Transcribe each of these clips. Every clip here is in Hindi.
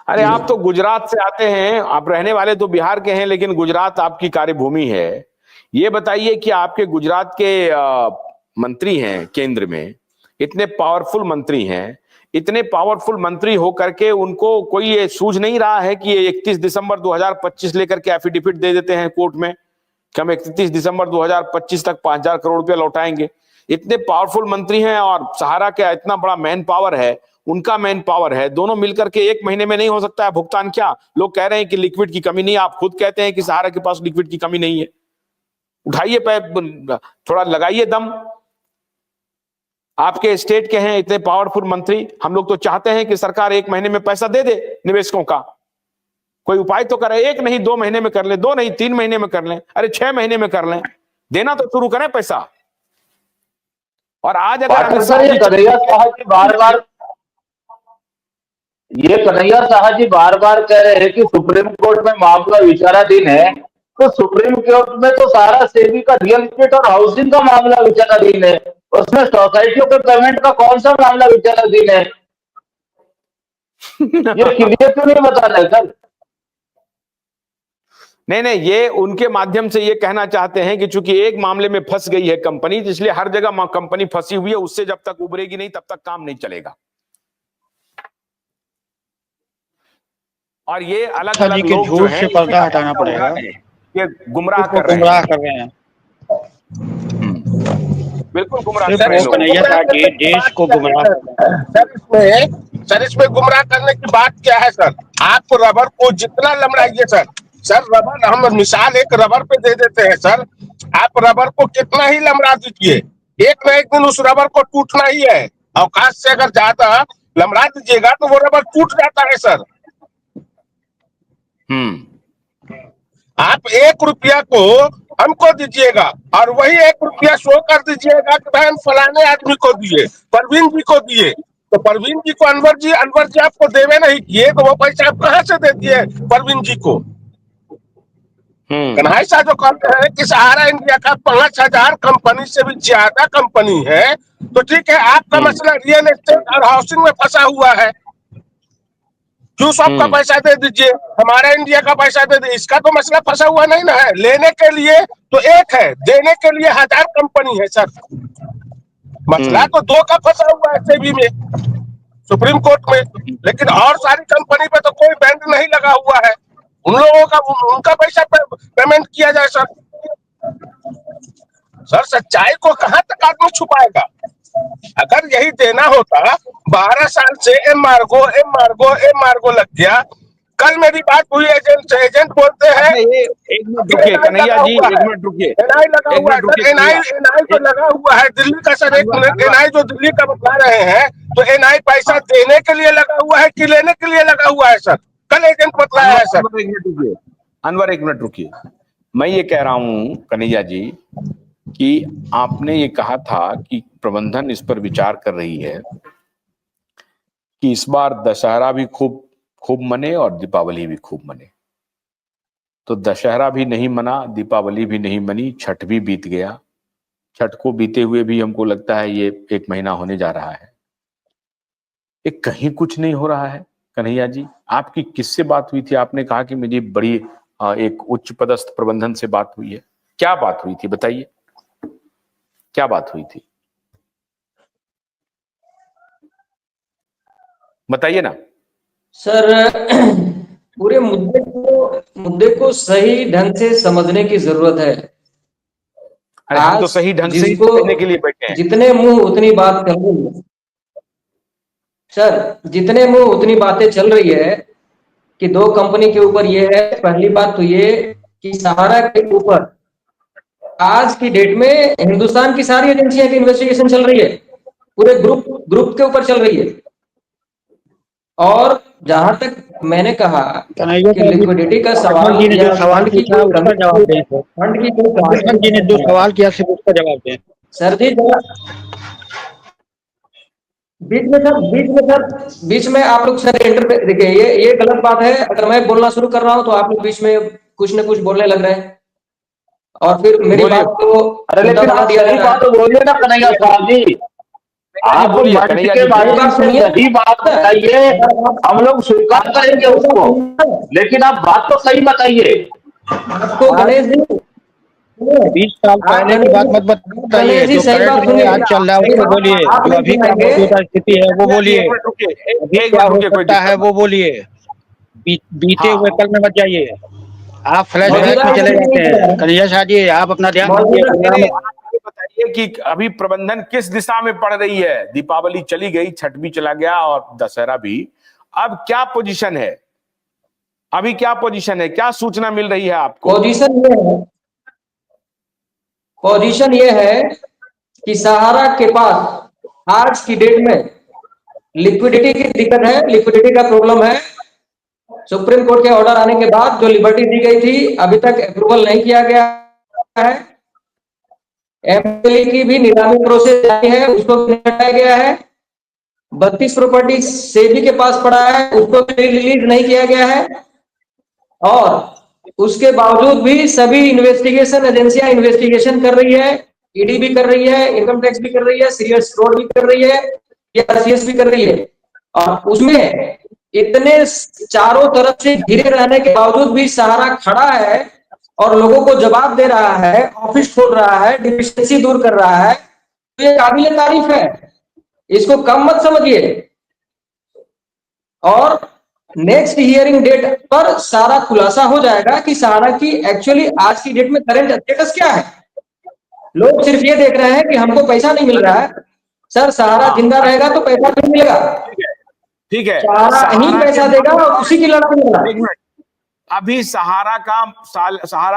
अरे आप तो गुजरात से आते हैं, आप रहने वाले तो बिहार के हैं, लेकिन गुजरात आपकी कार्यभूमि है। ये बताइए कि आपके गुजरात के मंत्री हैं केंद्र में, इतने पावरफुल मंत्री हैं, इतने पावरफुल मंत्री होकर के उनको कोई ये सूझ नहीं रहा है कि ये 31 दिसंबर 2025 लेकर के एफिडेविट दे देते हैं कोर्ट में कि हम 31 दिसंबर 2025 तक 5,000 करोड़ रुपया लौटाएंगे। इतने पावरफुल मंत्री हैं और सहारा का इतना बड़ा मैन पावर है, उनका मैन पावर है, दोनों मिलकर के 1 महीने में नहीं हो सकता है भुगतान। क्या लोग कह रहे हैं कि लिक्विड की कमी नहीं, आप खुद कहते हैं कि सहारा के पास लिक्विड की कमी नहीं है। उठाइए थोड़ा लगाइए दम। आपके स्टेट के हैं इतने पावरफुल मंत्री, हम लोग तो चाहते हैं कि सरकार 1 महीने में पैसा दे दे निवेशकों का। कोई उपाय तो करे, 1 नहीं 2 महीने में कर ले, 2 नहीं 3 महीने में कर लें, अरे 6 महीने में कर लें, देना तो शुरू करें पैसा। और आज अगर कन्हैया साहब जी बार बार कह रहे हैं कि सुप्रीम कोर्ट में मामला विचाराधीन है, तो सुप्रीम कोर्ट में तो सारा सेबी का रियल एस्टेट और हाउसिंग का मामला विचाराधीन है, उसमें सोसाइटियों के पेमेंट का कौन सा मामला विचाराधीन है? ये क्लियर क्यों नहीं बता रहे सर? नहीं, ये उनके माध्यम से ये कहना चाहते हैं कि चूंकि एक मामले में फंस गई है कंपनी, इसलिए हर जगह कंपनी फंसी हुई है, उससे जब तक उबरेगी नहीं तब तक काम नहीं चलेगा। और ये अलग अलग लोग जो हैं, पर्दा हटाना पड़ेगा, ये गुमराह कर रहे हैं। बिल्कुल गुमराह कर रहे हैं कन्हैया साहब जी, देश को गुमराह सर इसमें गुमराह करने की बात क्या है सर? आप रबर को जितना लमड़ाइए सर रबर, हम मिसाल एक रबर पे दे देते हैं सर, आप रबर को कितना ही लमड़ा दीजिए, एक न एक दिन उस रबर को टूटना ही है। अवकाश से अगर ज्यादा लमड़ा दीजिएगा तो वो रबर टूट जाता है सर। आप 1 रुपया को हमको दीजिएगा और वही 1 रुपया शो कर दीजिएगा कि भाई हम फलाने आदमी को दिए, परवीन जी को दिए, तो परवीन जी को अनवर जी आपको देवे नहीं किए, तो वो पैसा आप कहाँ से दे दिए परवीन जी को? कन्हैया साहब जो कहते हैं कि सहारा इंडिया का 5,000 कंपनी से भी ज्यादा कंपनी है, तो ठीक है, आपका मसला रियल एस्टेट और हाउसिंग में फंसा हुआ है, क्यों सबका पैसा दे दीजिए, हमारा इंडिया का पैसा दे दीजिए, इसका तो मसला फंसा हुआ नहीं ना है। लेने के लिए तो एक है, देने के लिए 1000 कंपनी है सर। मसला तो 2 का फंसा हुआ है सेबी में, सुप्रीम कोर्ट में, लेकिन और सारी कंपनी पे तो कोई बैंड नहीं लगा हुआ है। उन लोगों का उनका पैसा पेमेंट किया जाए सर सच्चाई को कहां तक आदमी छुपाएगा? अगर यही देना होता, 12 साल से एम्बार्गो लग गया। कल मेरी बात हुई एजेंट से, एजेंट बोलते हैं एक मिनट रुकिए कन्हैया जी, 1 मिनट रुकिए। एनआई लगा हुआ है, एनआई तो लगा हुआ है दिल्ली का सर, 1 मिनट, एनआई जो दिल्ली का बता रहे हैं, तो एनआई पैसा देने के लिए लगा हुआ है कि लेने के लिए लगा हुआ है सर? कल एजेंट बतलाया है सर। अनवर 1 मिनट रुकिए, मैं ये कह रहा हूं कन्हैया जी कि आपने ये कहा था कि प्रबंधन इस पर विचार कर रही है कि इस बार दशहरा भी खूब मने और दीपावली भी खूब मने। तो दशहरा भी नहीं मना, दीपावली भी नहीं मनी, छठ भी बीत गया। छठ को बीते हुए भी हमको लगता है ये 1 महीना होने जा रहा है, ये कहीं कुछ नहीं हो रहा है। कन्हैया जी, आपकी किससे बात हुई थी? आपने कहा कि मुझे बड़ी एक उच्च पदस्थ प्रबंधन से बात हुई है, क्या बात हुई थी बताइए, क्या बात हुई थी बताइए ना सर। पूरे मुद्दे को सही ढंग से समझने की जरूरत है। अरे हम तो सही ढंग से समझने के लिए बैठे हैं। जितने मुंह उतनी बात कर रही है सर, जितने मुंह उतनी बातें चल रही है कि 2 कंपनी के ऊपर ये है। पहली बात तो ये कि सहारा के ऊपर आज की डेट में हिंदुस्तान की सारी एजेंसियां की इन्वेस्टिगेशन चल रही है, पूरे ग्रुप के ऊपर चल रही है। और जहां तक मैंने कहा कि लिक्विडिटी का सवाल, जी ने जो सवाल किया उसका जवाब दें, फंड की कोई जी ने जो सवाल किया सिर्फ उसका जवाब दें सर जी। बीच में आप लोग सर इंटरफेयर देखिए, ये गलत बात है। अगर मैं बोलना शुरू कर रहा हूं तो आप लोग बीच में कुछ न कुछ बोलने लग रहे हैं और फिर मेरी बात को अरे लेकिन आप यही बात बोलिए ना कन्हैया साहब जी। आप बोलिए, मंच कन्हैया के जी बोलिए। माध्यम से सही बात बताइए, हम लोग स्वीकार करेंगे उसको, लेकिन आप बात तो सही बताइए। आपको गणेश जी, 20 साल आप पहले की गणेश बात जी, मत बताइए, गणेश जी जो सही करंट बात में सुनिए। आज चल रहा है नहीं, उसको बोलिए, आप जो नहीं अभी का सुनाएंगे। मौजूदा स्थिति है वो बोलिए, एक मिनट रुकिए, अभी एक क्या मिनट हो रुकिए, कोई सकता है दिक्कत वो बोलिए। बीते हुए हाँ, कल में मत जाइए, आप फ्लैशबैक मौजूदा में चले स्थिति जाते नहीं हैं। है। कन्हैया शाह जी, आप अपना ध्यान रखिए, मौजूदा नहीं प्रोग्राम नहीं, में। आप ये बताइए कि अभी प्रबंधन किस दिशा में पड़ रही है। दीपावली चली गई, छठ भी चला गया और दशहरा भी, अब क्या पोजीशन है, अभी क्या पोजीशन है, क्या सूचना मिल रही है आपको? पोजीशन ये है कि सहारा के पास आज की डेट में लिक्विडिटी की दिक्कत है, लिक्विडिटी का प्रॉब्लम है। सुप्रीम कोर्ट के ऑर्डर आने के बाद जो लिबर्टी दी गई थी अभी तक अप्रूवल नहीं किया गया है। एमएलए की भी नीलामी प्रोसेस जारी है, उसको भी हटाया गया है। 32 प्रॉपर्टी सेबी के पास पड़ा है, उसको भी रिलीज नहीं किया गया है। और उसके बावजूद भी सभी इन्वेस्टिगेशन एजेंसियां इन्वेस्टिगेशन कर रही है, ईडी भी कर रही है, इनकम टैक्स भी कर रही है, सीरियस फ्रॉड भी कर रही है, आरसीएस भी कर रही है। और उसमें इतने चारों तरफ से घिरे रहने के बावजूद भी सहारा खड़ा है और लोगों को जवाब दे रहा है, ऑफिस खोल रहा है, डिफिशिएंसी दूर कर रहा है, तो ये काबिले तारीफ है, इसको कम मत समझिए। और नेक्स्ट हियरिंग डेट पर सारा खुलासा हो जाएगा कि सहारा की एक्चुअली आज की डेट में करंट स्टेटस क्या है। लोग सिर्फ ये देख रहे हैं कि हमको पैसा नहीं मिल रहा है। सर, सहारा हाँ, जिंदा रहेगा तो पैसा नहीं मिलेगा, ठीक है, सहारा ही सहारा पैसा के देगा और उसी की लड़ाई होगा। एक मिनट, अभी सहारा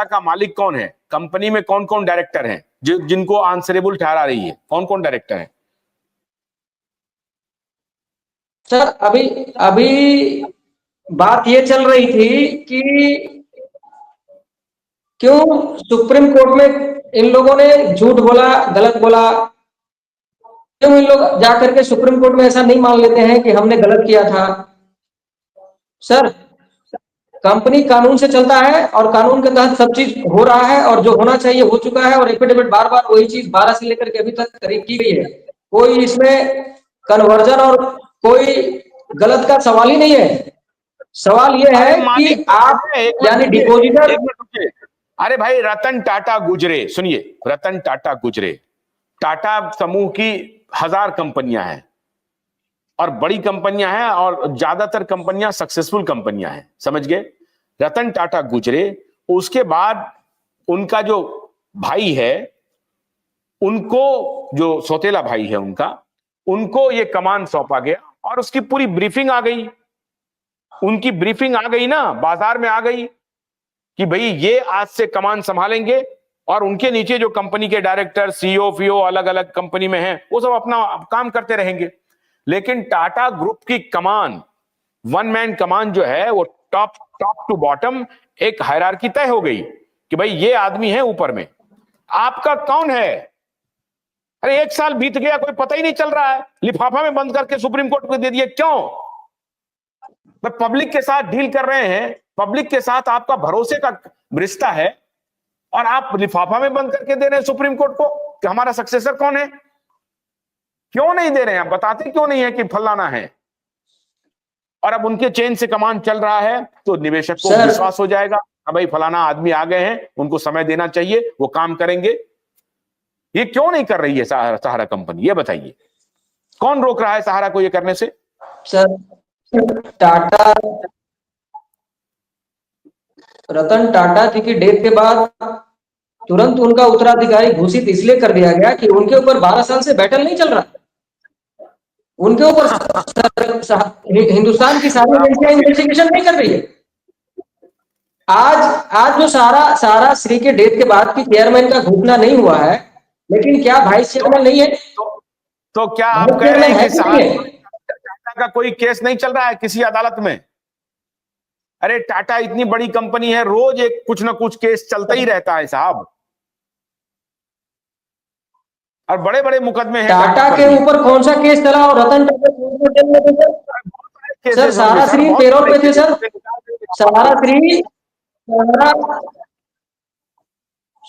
का मालिक कौन है? कंपनी में कौन कौन डायरेक्टर हैं जिनको आंसरेबल ठहरा रही है? कौन कौन डायरेक्टर हैं? सर, अभी अभी बात ये चल रही थी कि क्यों सुप्रीम कोर्ट में इन लोगों ने झूठ बोला, गलत बोला, क्यों इन लोग जाकर के सुप्रीम कोर्ट में ऐसा नहीं मान लेते हैं कि हमने गलत किया था। सर, कंपनी कानून से चलता है और कानून के तहत सब चीज हो रहा है और जो होना चाहिए हो चुका है और एफिडेविट बार बार वही चीज 12 से लेकर के अभी तक करीब की गई है। कोई इसमें कन्वर्जन और कोई गलत का सवाल ही नहीं है। सवाल यह अरे है कि मालिक तो आप है, एक मिनट यानी रुकिए, डिपोजिटर, एक मिनट रुकिए। अरे भाई, रतन टाटा गुजरे, सुनिए, रतन टाटा गुजरे, टाटा समूह की 1000 कंपनियां हैं और बड़ी कंपनियां हैं और ज्यादातर कंपनियां सक्सेसफुल कंपनियां हैं, समझ गए? रतन टाटा गुजरे, उसके बाद उनका जो भाई है, उनको, जो सौतेला भाई है उनका, उनको ये कमान सौंपा गया और उसकी पूरी ब्रीफिंग आ गई, उनकी ब्रीफिंग आ गई ना, बाजार में आ गई कि भाई ये आज से कमान संभालेंगे और उनके नीचे जो कंपनी के डायरेक्टर, सीईओ, फीओ अलग अलग कंपनी में हैं, वो सब अपना काम करते रहेंगे। लेकिन टाटा ग्रुप की कमान, वन मैन कमान जो है, वो टॉप टू बॉटम एक हायरार्की तय हो गई कि भाई ये आदमी है ऊपर में, आपका कौन है? अरे 1 साल बीत गया, कोई पता ही नहीं चल रहा है, लिफाफा में बंद करके सुप्रीम कोर्ट को दे दिए, क्यों? पब्लिक के साथ डील कर रहे हैं, पब्लिक के साथ आपका भरोसे का रिश्ता है और आप लिफाफा में बंद करके दे रहे हैं सुप्रीम कोर्ट को कि हमारा सक्सेसर कौन है? क्यों नहीं दे रहे हैं? बताते क्यों नहीं है कि फलाना है? और अब उनके चेन से कमान चल रहा है तो निवेशक को विश्वास हो जाएगा, हाँ भाई फलाना आदमी आ गए हैं, उनको समय देना चाहिए, वो काम करेंगे। ये क्यों नहीं कर रही है सहारा कंपनी? ये बताइए, कौन रोक रहा है सहारा को ये करने से? सर, टाटा, रतन टाटा जी की डेथ के बाद तुरंत उनका उत्तराधिकारी घोषित इसलिए कर दिया गया कि उनके ऊपर 12 साल से बैटल नहीं चल रहा, उनके ऊपर हिंदुस्तान की सारी एजेंसियां इन्वेस्टिगेशन नहीं कर रही है। आज जो सारा श्री के डेथ के बाद की चेयरमैन का घोषणा नहीं हुआ है, लेकिन क्या वाइस चेयरमैन नहीं है? तो क्या आप कह रहे हैं कि टाटा का कोई केस नहीं चल रहा है किसी अदालत में? अरे टाटा इतनी बड़ी कंपनी है, रोज एक कुछ ना कुछ केस चलता ही रहता है साहब, और बड़े बड़े मुकदमे हैं टाटा के ऊपर कौन सा केस चला और रतन टाटा जेल में थे? सर, सहारा श्री पेरोल पे थे। Sir,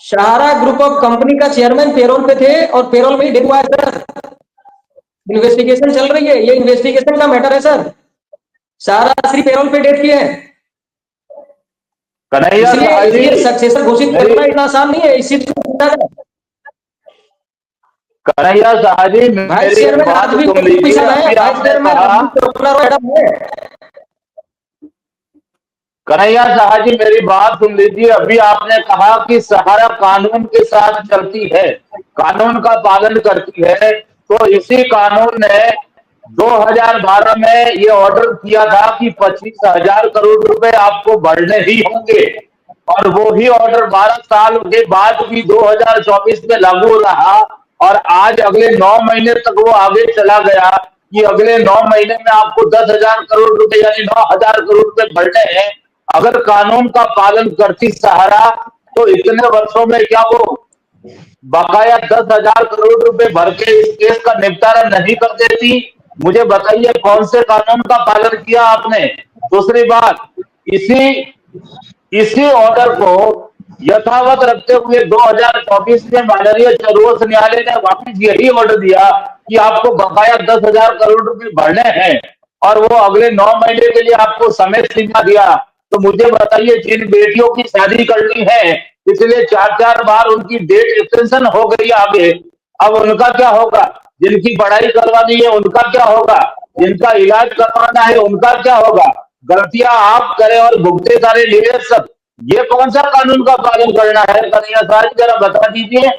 Sahara group of company का चेयरमैन पेरोल पे थे और पेरोल में ही डेथ हुआ है। इन्वेस्टिगेशन चल रही है, ये इन्वेस्टिगेशन का मैटर है सर। सारा श्री पेरोल पे डेट किए हैं, कन्हैया इसलिए साहब जी, ये सक्सेसर घोषित करना इतना आसान नहीं है। इस चीज को कन्हैया साहब जी, भाइस मेरी चेयरमैन बात आज भी सुन लीजिए। पीछा है, अभी वाइस आपने चेयरमैन कहा, मैडम है। कन्हैया साहब जी मेरी बात सुन लीजिए। अभी आपने कहा कि सहारा कानून के साथ चलती है, कानून का पालन करती है, तो इसी कानून ने 2012 में ये ऑर्डर किया था कि 25,000 करोड़ रुपए आपको भरने ही होंगे, और वो ही ऑर्डर 12 साल के बाद भी 2024 में लागू रहा, और आज अगले 9 महीने तक वो आगे चला गया कि अगले 9 महीने में आपको 10,000 करोड़ रुपए यानी 9,000 करोड़ रुपए भरने हैं। अगर कानून का पालन करती सहारा तो इतने वर्षों में क्या वो बकाया 10,000 करोड़ रुपए भर के इस केस का निपटारा नहीं कर देती? मुझे बताइए कौन से कानून का पालन किया आपने? दूसरी बात, इसी ऑर्डर को यथावत रखते हुए 2024 में माननीय सर्वोच्च न्यायालय ने वापस यही ऑर्डर दिया कि आपको बकाया 10,000 करोड़ रुपए भरने हैं, और वो अगले 9 महीने के लिए आपको समय सीमा दिया। तो मुझे बताइए, जिन बेटियों की शादी करनी है, पिछले 4-4 बार उनकी डेट एक्सटेंशन हो गई आगे, अब उनका क्या होगा? जिनकी पढ़ाई करवानी है उनका क्या होगा? जिनका इलाज करवाना है उनका क्या होगा? गलतियां आप करें और भुगते सारे निवेशक। ये कौन सा कानून का पालन करना है? कन्हैया साहब जरा बता दीजिए।